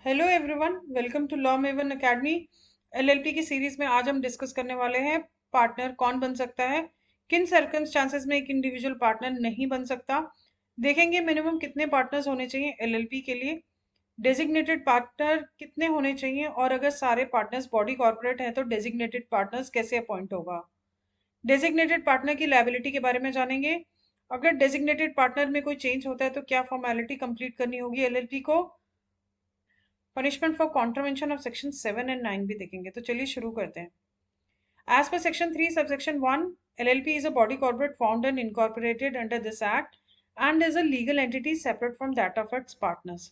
Hello everyone, welcome to Law Maven Academy. LLP की series में आज हम डिस्कस करने वाले हैं पार्टनर कौन बन सकता है, किन सर्कमस्टांसेस में एक इंडिविजुअल पार्टनर नहीं बन सकता। देखेंगे मिनिमम कितने पार्टनर्स होने चाहिए एलएलपी के लिए, डेजिग्नेटेड पार्टनर कितने होने चाहिए, और अगर सारे पार्टनर्स बॉडी कॉर्पोरेट हैं तो डेजिग्नेटेड पार्टनर्स कैसे अपॉइंट होगा। डेजिग्नेटेड पार्टनर की लायबिलिटी के बारे में जानेंगे। अगर डेजिग्नेटेड पार्टनर में कोई चेंज होता है तो क्या फॉर्मेलिटी कंप्लीट करनी होगी एलएलपी को। Punishment for contravention of section 7 and 9 भी देखेंगे। तो चलिए शुरू करते हैं। As per section 3 subsection 1, LLP is a body corporate found and incorporated under this act and is a legal entity separate from that of its partners.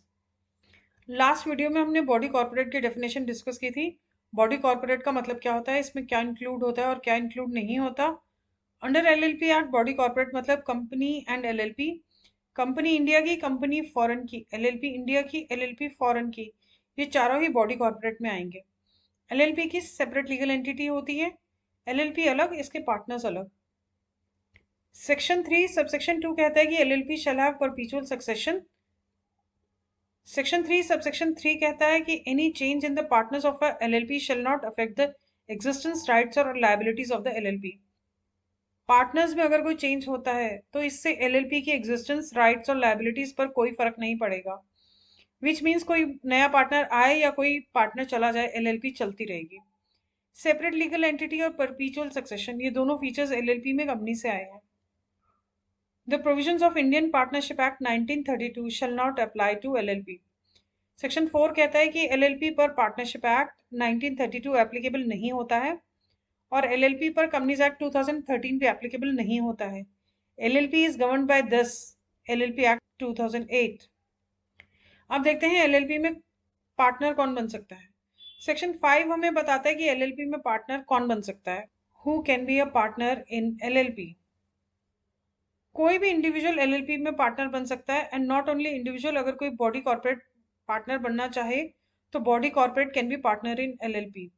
Last video में हमने body corporate की डेफिनेशन डिस्कस की थी। Body corporate का मतलब क्या होता है, इसमें क्या इंक्लूड होता है और क्या इंक्लूड नहीं होता। Under LLP act body corporate मतलब company and LLP. Company India की, कंपनी फॉरेन की, एलएलपी इंडिया की, एलएलपी फॉरेन की, ये चारों ही बॉडी कॉर्पोरेट में आएंगे। एलएलपी की सेपरेट लीगल एंटिटी होती है, एलएलपी अलग, इसके पार्टनर्स अलग। सेक्शन 3 सबसेक्शन 2 कहता है कि LLP shall have perpetual succession. Section 3 subsection 3 कहता है कि any change in the partners of a LLP shall not affect the existence, rights और liabilities of the LLP. Partners में अगर कोई चेंज होता है तो इससे एलएलपी की एग्जिस्टेंस, राइट्स और लायबिलिटीज पर कोई फर्क नहीं पड़ेगा। विच मीन्स कोई नया पार्टनर आए या कोई पार्टनर चला जाए, एलएलपी चलती रहेगी। सेपरेट लीगल एंटिटी और परपीचुअल सक्सेशन, ये दोनों फीचर्स एलएलपी में कंपनी से आए हैं। The provisions of Indian partnership act 1932 shall not apply to LLP. Section 4 कहता है कि एलएलपी पर पार्टनरशिप एक्ट 1932 एप्लीकेबल नहीं होता है और एलएलपी पर कंपनीज एक्ट 2013 भी एप्लीकेबल नहीं होता है। LLP is govern by this LLP act 2008। अब देखते हैं एलएलपी में पार्टनर कौन बन सकता है। सेक्शन 5 हमें बताता है कि एलएलपी में पार्टनर कौन बन सकता है। Who can be a partner in LLP. कोई भी इंडिविजुअल एलएलपी में पार्टनर बन सकता है एंड नॉट ओनली इंडिविजुअल, अगर कोई बॉडी कॉर्पोरेट पार्टनर बनना चाहे तो body corporate can be partner in LLP.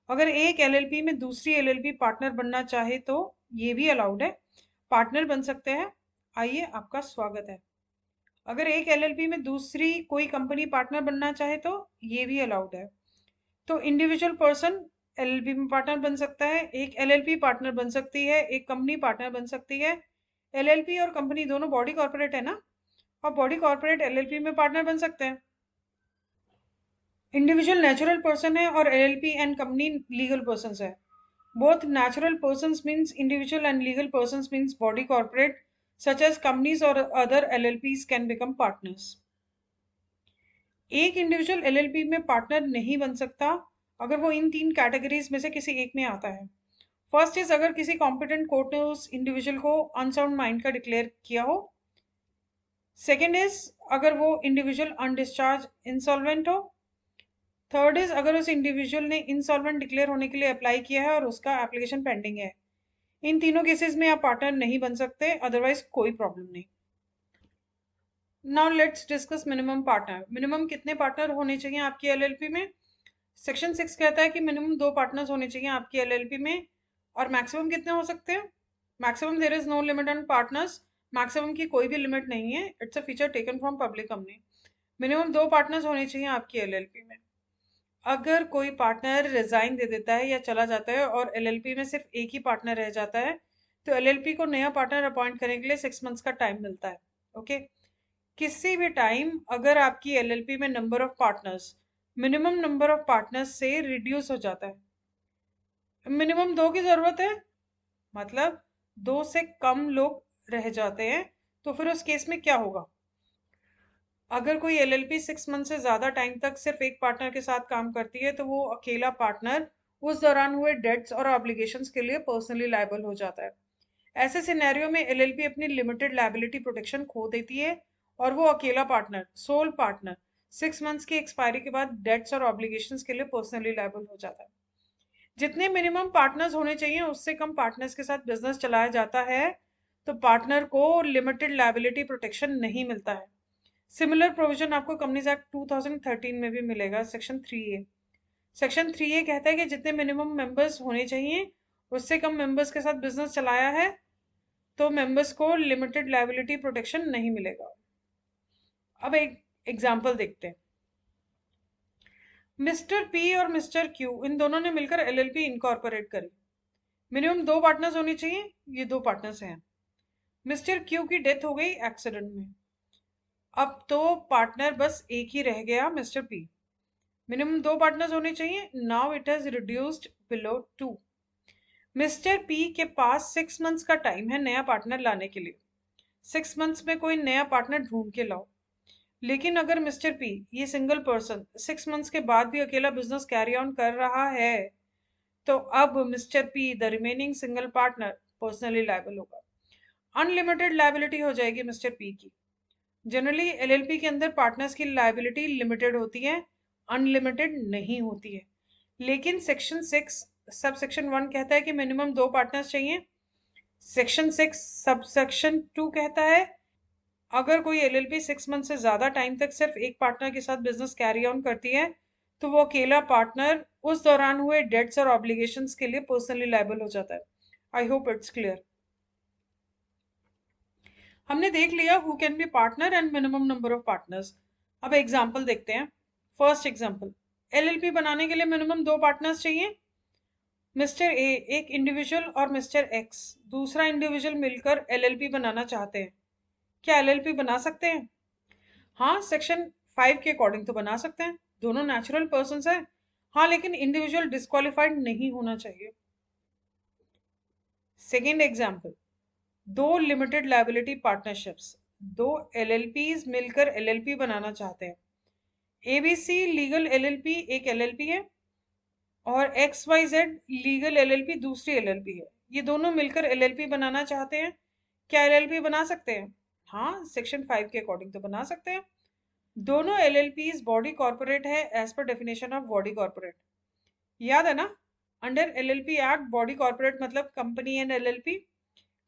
अगर एक एलएलपी में दूसरी एलएलपी पार्टनर बनना चाहे तो ये भी अलाउड है, पार्टनर बन सकते हैं। आइए, आपका स्वागत है। अगर एक एलएलपी में दूसरी कोई कंपनी पार्टनर बनना चाहे तो ये भी अलाउड है। तो इंडिविजुअल पर्सन एलएलपी में पार्टनर बन सकता है, एक एलएलपी पार्टनर बन सकती है, एक कंपनी पार्टनर बन सकती है। एलएलपी और कंपनी दोनों बॉडी कॉर्पोरेट है ना, और बॉडी कॉर्पोरेट एलएलपी में पार्टनर बन सकते हैं। इंडिविजुअल नेचुरल पर्सन है और LLP and company legal person है। Both natural person means individual and legal person means body corporate such as companies और other LLPs can become partners. एक individual LLP में पार्टनर नहीं बन सकता अगर वो इन तीन कैटेगरीज में से किसी एक में आता है। फर्स्ट इज अगर किसी कॉम्पिटेंट कोर्ट ने उस इंडिविजुअल को अनसाउंड माइंड का डिक्लेयर किया हो। सेकेंड इज अगर वो इंडिविजुअल अनडिस्चार्ज इंसॉल्वेंट हो। थर्ड इज अगर उस इंडिविजुअल ने इंसॉल्वेंट डिक्लेयर होने के लिए अप्लाई किया है और उसका एप्लीकेशन पेंडिंग है। इन तीनों केसेस में आप पार्टनर नहीं बन सकते, अदरवाइज कोई प्रॉब्लम नहीं। Now let's discuss minimum partner. Minimum कितने पार्टनर होने चाहिए आपकी एलएलपी में। सेक्शन 6 कहता है कि मिनिमम 2 पार्टनर्स होने चाहिए आपकी एलएलपी में, और मैक्सिमम कितने हो सकते हैं। Maximum there is no limit on partners. Maximum की कोई भी लिमिट नहीं है, it's a feature taken from public company. Minimum 2 partners होने चाहिए आपकी एलएलपी में। अगर कोई पार्टनर रिजाइन दे देता है या चला जाता है और एलएलपी में सिर्फ एक ही पार्टनर रह जाता है तो एलएलपी को नया पार्टनर अपॉइंट करने के लिए 6 मंथ्स का टाइम मिलता है। ओके, किसी भी टाइम अगर आपकी एलएलपी में number of partners minimum number of partners से रिड्यूस हो जाता है, मिनिमम 2 की जरूरत है, मतलब 2 से कम लोग रह जाते हैं, तो फिर उस केस में क्या होगा। अगर कोई एलएलपी 6 मंथ से ज्यादा टाइम तक सिर्फ एक पार्टनर के साथ काम करती है तो वो अकेला पार्टनर उस दौरान हुए डेट्स और ऑब्लिगेशंस के लिए पर्सनली लायबल हो जाता है। ऐसे सिनेरियो में एलएलपी अपनी लिमिटेड लायबिलिटी प्रोटेक्शन खो देती है और वो अकेला पार्टनर, सोल पार्टनर, 6 मंथ्स की एक्सपायरी के बाद डेट्स और ऑब्लिगेशंस के लिए पर्सनली लायबल हो जाता है। जितने मिनिमम पार्टनर्स होने चाहिए उससे कम पार्टनर्स के साथ बिजनेस चलाया जाता है तो पार्टनर को लिमिटेड लायबिलिटी प्रोटेक्शन नहीं मिलता है। सिमिलर प्रोविजन आपको कंपनीज एक्ट 2013 में भी मिलेगा, सेक्शन 3A। सेक्शन 3A कहता है कि जितने मिनिमम मेंबर्स होने चाहिए उससे कम मेंबर्स के साथ बिजनेस चलाया है तो मेंबर्स को लिमिटेड लायबिलिटी प्रोटेक्शन नहीं मिलेगा। अब एक एग्जांपल देखते हैं। मिस्टर पी और मिस्टर क्यू इन दोनों ने मिलकर एलएलपी इनकॉर्पोरेट करी। मिनिमम 2 पार्टनर्स होने चाहिए, ये 2 पार्टनर्स हैं। मिस्टर क्यू की डेथ हो गई एक्सीडेंट में, अब तो पार्टनर बस एक ही रह गया, मिस्टर पी। मिनिमम 2 पार्टनर्स होने चाहिए, now it has reduced below 2। Mister P के पास 6 मंथ्स का टाइम है नया पार्टनर लाने के लिए। 6 मंथ्स में कोई नया पार्टनर ढूंढ के लाओ। लेकिन अगर मिस्टर पी, ये सिंगल पर्सन, 6 मंथ्स के बाद भी अकेला बिजनेस कैरी ऑन कर रहा है, तो अब mister P the remaining single partner personally liable होगा। अनलिमिटेड लायबिलिटी हो जाएगी मिस्टर पी की। जनरली एलएलपी के अंदर पार्टनर्स की लायबिलिटी लिमिटेड होती है, अनलिमिटेड नहीं होती है। लेकिन सेक्शन 6 सब सेक्शन 1 कहता है कि मिनिमम 2 पार्टनर्स चाहिए। सेक्शन 6 सब सेक्शन 2 कहता है अगर कोई एलएलपी 6 मंथ से ज्यादा टाइम तक सिर्फ एक पार्टनर के साथ बिजनेस कैरी ऑन करती है, तो वो अकेला पार्टनर उस दौरान हुए डेट्स और ऑब्लिगेशंस के लिए पर्सनली लायबल हो जाता है। I hope it's clear. हमने देख लिया who can be partner and minimum number of partners. अब एग्जांपल देखते हैं। फर्स्ट एग्जांपल, एलएलपी बनाने के लिए मिनिमम 2 पार्टनर्स चाहिए। मिस्टर ए एक इंडिविजुअल और मिस्टर एक्स दूसरा इंडिविजुअल मिलकर एलएलपी बनाना चाहते हैं। क्या एलएलपी बना सकते हैं? हाँ, सेक्शन 5 के अकॉर्डिंग तो बना सकते हैं, दोनों नेचुरल पर्सन हैं। हाँ, लेकिन इंडिविजुअल डिस्क्वालिफाइड नहीं होना चाहिए। Second example, 2 limited liability partnerships, 2 एलएलपीज मिलकर एलएलपी बनाना चाहते हैं। एबीसी लीगल एलएलपी एक एलएलपी है और XYZ लीगल एलएलपी दूसरी एलएलपी है। ये दोनों मिलकर एलएलपी बनाना चाहते हैं। क्या एलएलपी बना सकते हैं? हाँ, सेक्शन 5 के अकॉर्डिंग तो बना सकते हैं। दोनों एलएलपीज बॉडी कॉर्पोरेट है as per definition of body corporate. याद है ना, under LLP act body corporate मतलब company and LLP.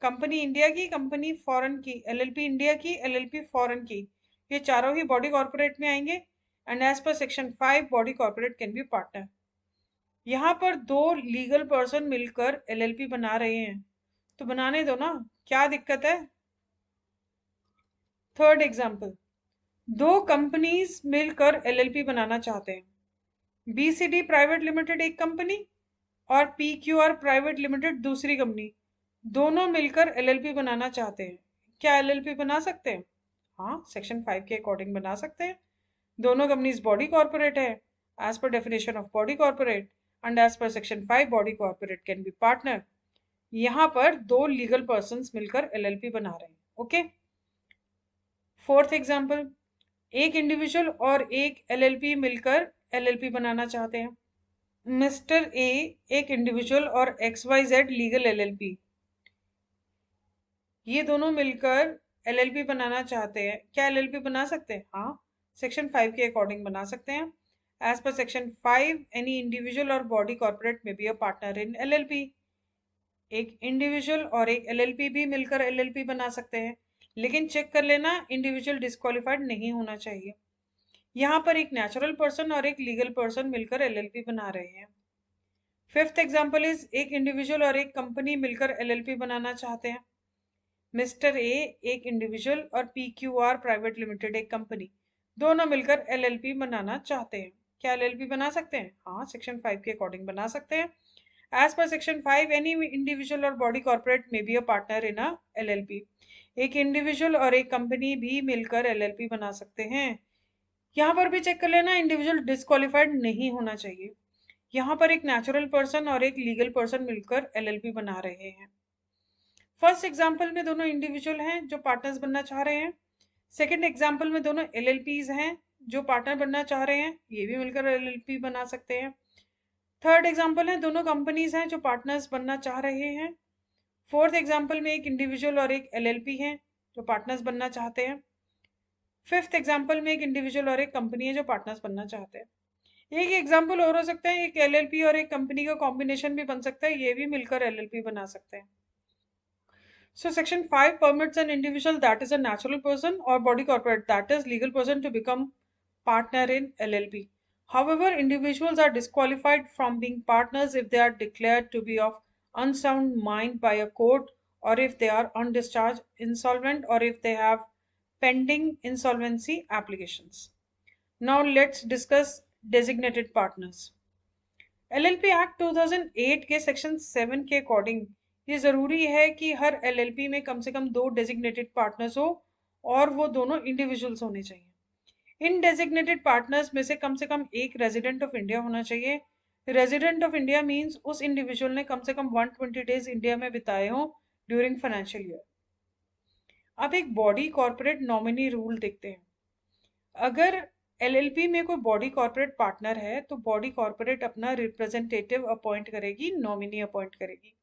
Company India की, कंपनी फॉरेन की, एलएलपी इंडिया की, एलएलपी फॉरेन की, ये चारों ही बॉडी कॉर्पोरेट में आएंगे। And as per section 5 body corporate can be partner. यहाँ पर 2 लीगल पर्सन मिलकर एलएलपी बना रहे हैं, तो बनाने दो ना, क्या दिक्कत है। थर्ड एग्जाम्पल, 2 कंपनीज मिलकर एलएलपी बनाना चाहते हैं। बीसीडी प्राइवेट लिमिटेड एक कंपनी और पीक्यूआर प्राइवेट लिमिटेड दूसरी कंपनी, दोनों मिलकर एलएलपी बनाना चाहते हैं। क्या एलएलपी बना सकते हैं? हाँ, सेक्शन 5 के अकॉर्डिंग बना सकते हैं। दोनों कंपनीज बॉडी कॉर्पोरेट है as per definition of body corporate and as per section 5 body corporate can be partner. यहाँ पर 2 लीगल पर्संस मिलकर एलएलपी बना रहे हैं। ओके। फोर्थ एग्जाम्पल, एक इंडिविजुअल और एक एलएलपी मिलकर एलएलपी बनाना चाहते हैं। मिस्टर ए एक इंडिविजुअल और XYZ लीगल एलएलपी, ये दोनों मिलकर एलएलपी बनाना चाहते हैं। क्या एलएलपी बना सकते हैं? हाँ, सेक्शन 5 के अकॉर्डिंग बना सकते हैं। As per section 5 any individual और body corporate may be a partner in LLP. एक इंडिविजुअल और एक एलएलपी भी मिलकर एलएलपी बना सकते हैं, लेकिन चेक कर लेना इंडिविजुअल डिस्क्वालिफाइड नहीं होना चाहिए। यहाँ पर एक नेचुरल पर्सन और एक लीगल पर्सन मिलकर एलएलपी बना रहे हैं। फिफ्थ एग्जाम्पल इज, एक इंडिविजुअल और एक कंपनी मिलकर एलएलपी बनाना चाहते हैं। मिस्टर ए एक इंडिविजुअल और PQR प्राइवेट लिमिटेड एक कंपनी, दोनों मिलकर एलएलपी बनाना चाहते हैं। क्या एलएलपी बना सकते हैं? हाँ, सेक्शन 5 के अकॉर्डिंग बना सकते हैं। As per section 5 any individual और body corporate may be a partner in a LLP. एक इंडिविजुअल और एक कंपनी भी मिलकर एलएलपी बना सकते हैं। यहाँ पर भी चेक कर लेना इंडिविजुअल डिस्क्वालिफाइड नहीं होना चाहिए। यहाँ पर एक नेचुरल पर्सन और एक लीगल पर्सन मिलकर एलएलपी बना रहे हैं। फर्स्ट एग्जाम्पल में दोनों इंडिविजुअल हैं जो पार्टनर्स बनना चाह रहे हैं। सेकंड एग्जाम्पल में दोनों एलएलपीज हैं जो पार्टनर बनना चाह रहे हैं, ये भी मिलकर एलएलपी बना सकते हैं। थर्ड एग्जाम्पल है दोनों कंपनीज हैं जो पार्टनर्स बनना चाह रहे हैं। फोर्थ एग्जाम्पल में एक इंडिविजुअल और एक एलएलपी है जो पार्टनर्स बनना चाहते हैं। फिफ्थ एग्जाम्पल में एक इंडिविजुअल और एक कंपनी है जो पार्टनर्स बनना चाहते हैं। एक एग्जाम्पल और हो सकता है, एक एलएलपी और एक कंपनी का कॉम्बिनेशन भी बन सकता है, ये भी मिलकर एलएलपी बना सकते हैं। So section 5 permits an individual that is a natural person or body corporate that is legal person to become partner in LLP. However, individuals are disqualified from being partners if they are declared to be of unsound mind by a court, or if they are undischarged, insolvent, or if they have pending insolvency applications. Now let's discuss designated partners. LLP act 2008 के section 7 के according ये ज़रूरी है कि हर LLP में कम से कम 2 designated partners हो और वो दोनों इंडिविजुअल्स होने चाहिए। इन डेजिग्नेटेड पार्टनर्स में से कम एक रेजिडेंट ऑफ इंडिया होना चाहिए। रेजिडेंट ऑफ इंडिया मीन्स उस इंडिविजुअल ने कम से कम 120 डेज इंडिया में बिताए हों ड्यूरिंग फाइनेंशियल ईयर। अब एक बॉडी कॉर्पोरेट नॉमिनी रूल देखते हैं। अगर एलएलपी में कोई बॉडी कॉर्पोरेट पार्टनर है तो बॉडी कॉर्पोरेट अपना रिप्रेजेंटेटिव अपॉइंट करेगी, नॉमिनी अपॉइंट करेगी।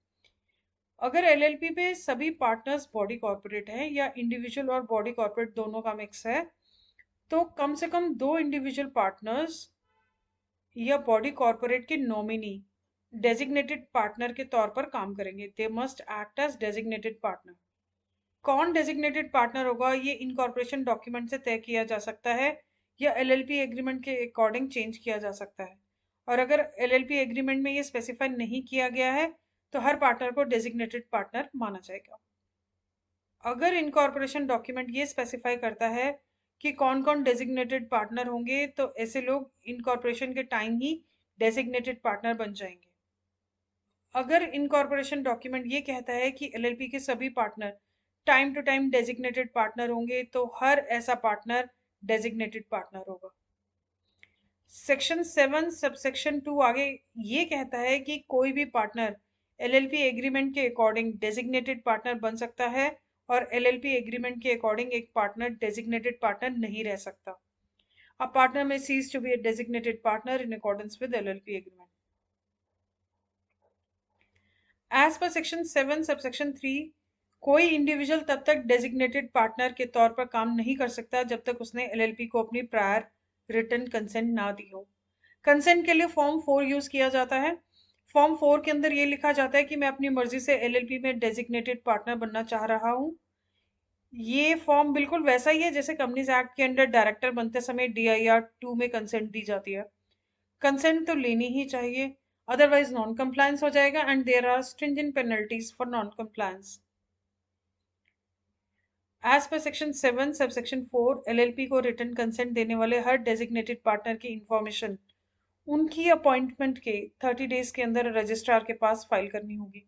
अगर एलएलपी पे सभी पार्टनर्स बॉडी कॉर्पोरेट हैं या इंडिविजुअल और बॉडी कॉर्पोरेट दोनों का मिक्स है तो कम से कम 2 इंडिविजुअल पार्टनर्स या बॉडी कॉर्पोरेट के नॉमिनी डेजिग्नेटेड पार्टनर के तौर पर काम करेंगे। They must act as designated partner. कौन डेजिग्नेटेड पार्टनर होगा ये इनकॉर्पोरेशन डॉक्यूमेंट से तय किया जा सकता है या एलएलपी एग्रीमेंट के अकॉर्डिंग चेंज किया जा सकता है। और अगर एलएलपी एग्रीमेंट में ये स्पेसिफाई नहीं किया गया है तो हर पार्टनर को डेजिग्नेटेड पार्टनर माना जाएगा। अगर इनकॉर्पोरेशन डॉक्यूमेंट ये स्पेसिफाई करता है कि कौन कौन डेजिग्नेटेड पार्टनर होंगे तो ऐसे लोग इनकॉर्पोरेशन के टाइम ही डेजिग्नेटेड पार्टनर बन जाएंगे। अगर इनकॉर्पोरेशन डॉक्यूमेंट ये कहता है कि एलएलपी के सभी partner time to time designated partner होंगे तो हर ऐसा पार्टनर डेजिग्नेटेड पार्टनर होगा। सेक्शन 7 सबसेक्शन 2 आगे ये कहता है कि कोई भी पार्टनर एलएलपी एग्रीमेंट के अकॉर्डिंग डेजिग्नेटेड पार्टनर बन सकता है और एलएलपी एग्रीमेंट के अकॉर्डिंग एक पार्टनर डेजिग्नेटेड पार्टनर नहीं रह सकता। A partner may cease to be a designated partner in accordance with LLP agreement. As per section 7 subsection 3, कोई इंडिविजुअल तब तक डेजिग्नेटेड पार्टनर के तौर पर काम नहीं कर सकता जब तक उसने एलएलपी को अपनी प्रायर रिटर्न कंसेंट ना दी हो। कंसेंट के लिए फॉर्म 4 यूज किया जाता है। फॉर्म 4 के अंदर ये लिखा जाता है कि मैं अपनी मर्जी से एलएलपी में डेजिग्नेटेड पार्टनर बनना चाह रहा हूँ। ये फॉर्म बिल्कुल वैसा ही है जैसे कंपनीज एक्ट के अंदर डायरेक्टर बनते समय DIR 2 में कंसेंट दी जाती है। कंसेंट तो लेनी ही चाहिए, अदरवाइज नॉन कंप्लायंस हो जाएगा and there are stringent penalties for non compliance. As per section 7 subsection 4 LLP को रिटर्न कंसेंट देने वाले हर डेजिग्नेटेड पार्टनर की इंफॉर्मेशन उनकी अपॉइंटमेंट के 30 डेज के अंदर रजिस्ट्रार के पास फाइल करनी होगी।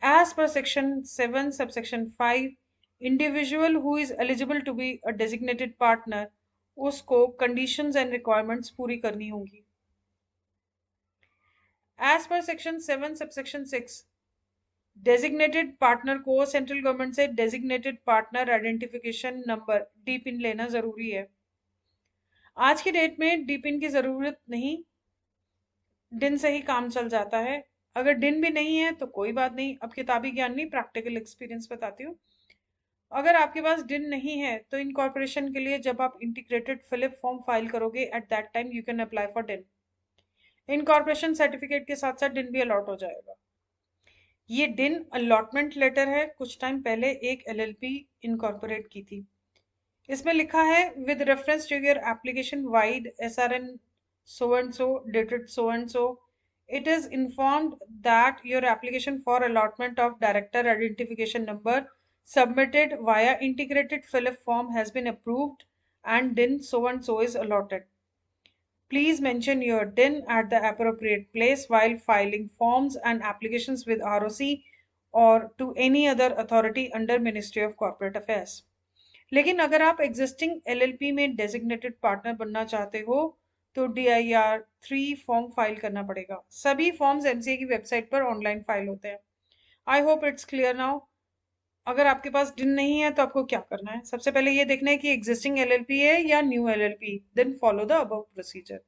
As per section 7 subsection 5, individual who is eligible to be a designated partner उसको conditions and requirements पूरी करनी होगी। As per section 7 subsection 6, designated partner को सेंट्रल गवर्नमेंट से designated partner identification number DPIN लेना जरूरी है। आज की डेट में DPIN की जरूरत नहीं, DIN से ही काम चल जाता है। अगर DIN भी नहीं है तो कोई बात नहीं, अब किताबी ज्ञान नहीं प्रैक्टिकल एक्सपीरियंस बताती हूँ। अगर आपके पास DIN नहीं है तो इनकॉर्पोरेशन के लिए जब आप इंटीग्रेटेड फिलिप फॉर्म फाइल करोगे at that time you can apply for DIN। Incorporation certificate के साथ साथ DIN भी अलॉट हो जाएगा। ये DIN अलॉटमेंट लेटर है, कुछ टाइम पहले एक LLP इनकॉर्पोरेट की थी। इसमें लिखा है with reference to your application vide SRN so and so dated so and so, it is informed that your application for allotment of director identification number submitted via integrated fill form has been approved and DIN so and so is allotted. Please mention your DIN at the appropriate place while filing forms and applications with ROC or to any other authority under Ministry of Corporate Affairs. लेकिन अगर आप existing LLP में designated partner बनना चाहते हो तो DIR 3 form file करना पड़ेगा। सभी फॉर्म्स MCA की वेबसाइट पर ऑनलाइन फाइल होते हैं। I hope it's clear now. अगर आपके पास DIN नहीं है तो आपको क्या करना है, सबसे पहले ये देखना है कि एग्जिस्टिंग LLP है या new LLP, then follow the above procedure.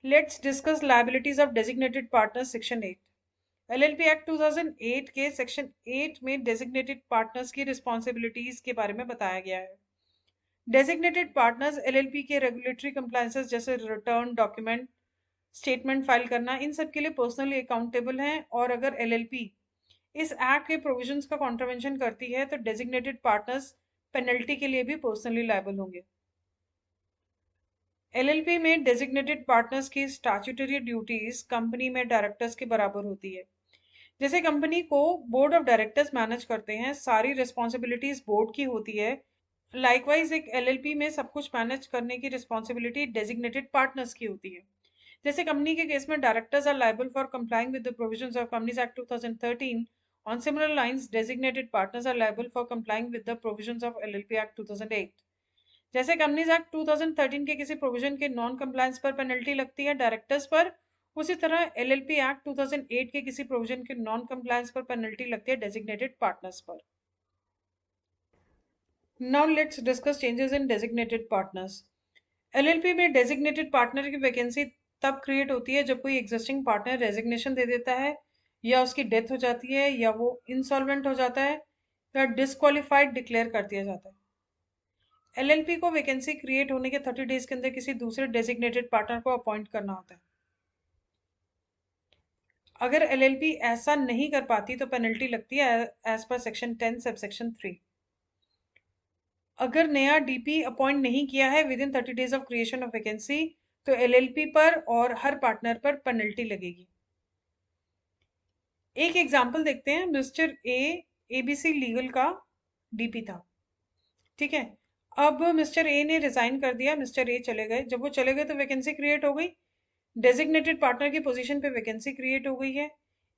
Let's discuss liabilities of designated partner section 8। LLP act 2008 के सेक्शन 8 में डेजिग्नेटेड पार्टनर्स की रिस्पॉन्सिबिलिटीज के बारे में बताया गया है। डेजिग्नेटेड पार्टनर्स LLP के रेगुलेटरी कंप्लायंसेस जैसे रिटर्न डॉक्यूमेंट स्टेटमेंट फाइल करना इन सब के लिए पर्सनली अकाउंटेबल हैं और अगर LLP इस एक्ट के प्रोविजंस का कॉन्ट्रवेंशन करती है तो डेजिग्नेटेड पार्टनर्स पेनल्टी के लिए भी पर्सनली लायबल होंगे। LLP में डेजिग्नेटेड पार्टनर्स की स्टैट्यूटरी ड्यूटीज कंपनी में डायरेक्टर्स के बराबर होती है। जैसे कंपनी को बोर्ड ऑफ डायरेक्टर्स मैनेज करते हैं, सारी रिस्पॉन्सिबिलिटीज बोर्ड की होती है लाइकवाइज एक एलएलपी में सब कुछ मैनेज करने की रिस्पॉन्सिबिलिटी डेजिग्नेटेड पार्टनर्स की होती है। जैसे कंपनी के केस में directors are liable for complying with the provisions of companies act 2013। On similar lines designated partners are liable for complying with the provisions of LLP act 2008। जैसे companies act 2013 के किसी provision के non compliance पर penalty लगती है directors पर, उसी तरह एलएलपी एक्ट 2008 के किसी प्रोविजन के नॉन कंप्लायंस पर पेनल्टी लगती है डेजिग्नेटेड पार्टनर्स पर। Now let's discuss changes in designated partners. LLP में डेजिग्नेटेड पार्टनर की वैकेंसी तब क्रिएट होती है जब कोई एग्जिस्टिंग पार्टनर रेजिग्नेशन दे देता है, या उसकी डेथ हो जाती है, या वो इंसॉल्वेंट हो जाता है, या डिसक्वालीफाइड डिक्लेयर कर दिया जाता है। एलएलपी को वैकेंसी क्रिएट होने के 30 डेज के अंदर किसी दूसरे डेजिग्नेटेड पार्टनर को अपॉइंट करना होता है। अगर एलएलपी ऐसा नहीं कर पाती तो पेनल्टी लगती है एज पर सेक्शन 10 सबसेक्शन 3। अगर नया डीपी अपॉइंट नहीं किया है with in 30 days of creation of vacancy तो एलएलपी पर और हर पार्टनर पर पेनल्टी लगेगी। एक एग्जांपल देखते हैं। मिस्टर ए एबीसी लीगल का डीपी था, ठीक है। अब मिस्टर ए ने रिजाइन कर दिया, मिस्टर ए चले गए। जब वो चले गए तो वैकेंसी क्रिएट हो गई, डेजिग्नेटेड पार्टनर की पोजीशन पे वैकेंसी क्रिएट हो गई है।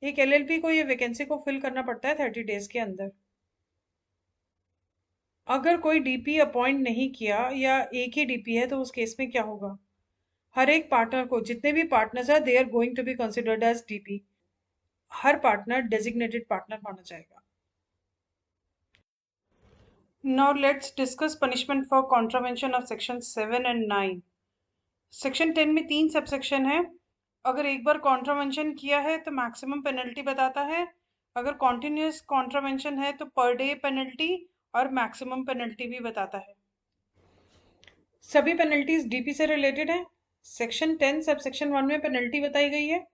एक एलएलपी को ये वैकेंसी को फिल करना पड़ता है 30 डेज के अंदर। अगर कोई डीपी अपॉइंट नहीं किया या एक ही डीपी है तो उस केस में क्या होगा? हर एक पार्टनर को, जितने भी पार्टनर्स है they are going to be considered as DP. हर पार्टनर डेजिग्नेटेड पार्टनर माना जाएगा। Now let's discuss punishment for contravention of section 7 and 9। Section 10 में 3 सबसेक्शन है। अगर एक बार कॉन्ट्रावेंशन किया है तो मैक्सिमम पेनल्टी बताता है। अगर कॉन्टिन्यूस कॉन्ट्रावेंशन है तो पर डे पेनल्टी और मैक्सिमम पेनल्टी भी बताता है। सभी पेनल्टीज डीपी से रिलेटेड है। सेक्शन 10 सबसेक्शन 1 में पेनल्टी बताई गई है।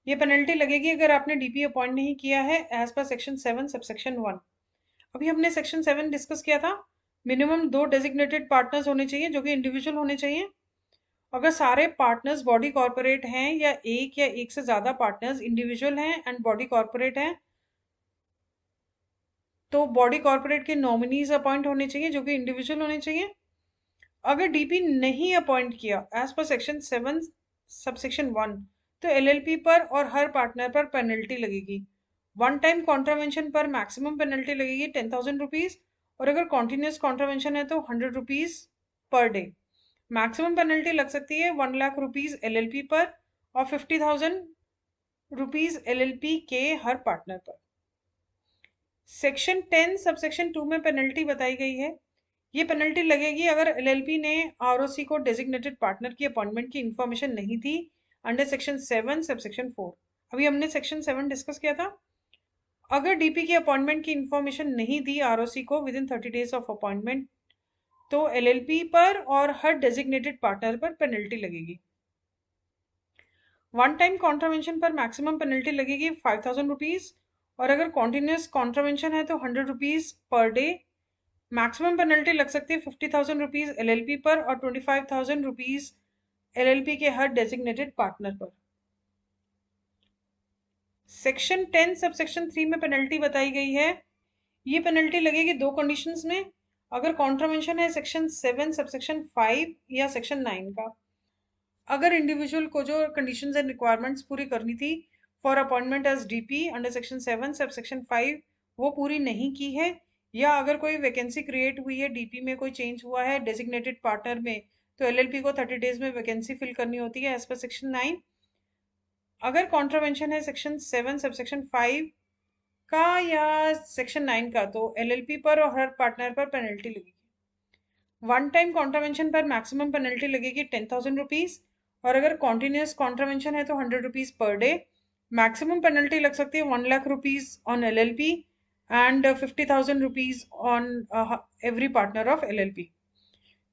ये पेनल्टी लगेगी अगर आपने डीपी अपॉइंट नहीं किया है एज पर सेक्शन 7 सबसेक्शन 1। अभी हमने सेक्शन 7 डिस्कस किया था। मिनिमम 2 डेजिग्नेटेड पार्टनर्स होने चाहिए जो कि इंडिविजुअल होने चाहिए। अगर सारे पार्टनर्स बॉडी कॉर्पोरेट हैं या एक से ज्यादा पार्टनर्स इंडिविजुअल हैं एंड बॉडी कॉर्पोरेट हैं तो बॉडी कॉर्पोरेट के नॉमिनीज अपॉइंट होने चाहिए जो कि इंडिविजुअल होने चाहिए। अगर डीपी नहीं अपॉइंट किया एज पर सेक्शन 7 सबसेक्शन 1 तो एलएलपी पर और हर पार्टनर पर पेनल्टी लगेगी। वन टाइम कॉन्ट्रावेंशन पर मैक्सिमम पेनल्टी लगेगी 10,000 रुपीज, और अगर कॉन्टिन्यूस कॉन्ट्रावेंशन है तो 100 rupees per day. Maximum penalty लग सकती है 1 लाख रुपीज एलएलपी पर और 50,000 रुपीज एलएलपी के हर पार्टनर पर। सेक्शन 10 सबसेक्शन 2 में पेनल्टी बताई गई है। ये पेनल्टी लगेगी अगर एलएलपी ने आरओसी को डेजिग्नेटेड पार्टनर की अपॉइंटमेंट की इंफॉर्मेशन नहीं थी अंडर सेक्शन 7 सबसेक्शन 4। अभी हमने सेक्शन 7 डिस्कस किया था। अगर डीपी की अपॉइंटमेंट की इंफॉर्मेशन नहीं दी आरओसी को with in 30 days of appointment तो एलएलपी पर और हर डेजिग्नेटेड पार्टनर पर पेनल्टी लगेगी। वन टाइम कॉन्ट्रावेंशन पर मैक्सिमम पेनल्टी लगेगी 5,000 रुपीज, और अगर कॉन्टिन्यूस कॉन्ट्रावेंशन है तो 100 rupees per day. Maximum penalty लग सकती है 50,000 रुपीज एलएलपी पर और 25,000 रुपीज एलएलपी के हर डेजिग्नेटेड पार्टनर पर। सेक्शन 10 सबसेक्शन 3 में पेनल्टी बताई गई है। ये पेनल्टी लगेगी 2 कंडीशंस में। अगर कॉन्ट्रावेंशन है सेक्शन 7 सबसेक्शन 5 या सेक्शन 9 का। अगर इंडिविजुअल को जो कंडीशंस एंड रिक्वायरमेंट्स पूरी करनी थी for appointment as DP under section 7 subsection 5 वो पूरी नहीं की है, या अगर कोई वैकेंसी क्रिएट हुई है डीपी में कोई चेंज हुआ है डेजिग्नेटेड पार्टनर में तो एलएलपी को 30 डेज में वैकेंसी फिल करनी होती है एज पर सेक्शन 9। अगर कॉन्ट्रावेंशन है सेक्शन 7 सबसेक्शन 5 का या सेक्शन 9 का तो एलएलपी पर और हर पार्टनर पर पेनल्टी लगेगी। वन टाइम कॉन्ट्रावेंशन पर मैक्सिमम पेनल्टी लगेगी 10,000 रुपीज, और अगर कॉन्टिन्यूस कॉन्ट्रावेंशन है तो 100 rupees per day. Maximum penalty लग सकती है 1 lakh rupees on LLP and 50,000 rupees on every partner of LLP.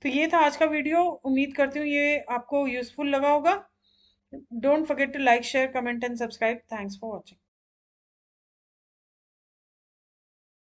तो ये था आज का वीडियो। उम्मीद करती हूँ ये आपको यूजफुल लगा होगा। Don't forget to like share comment and subscribe. Thanks for watching.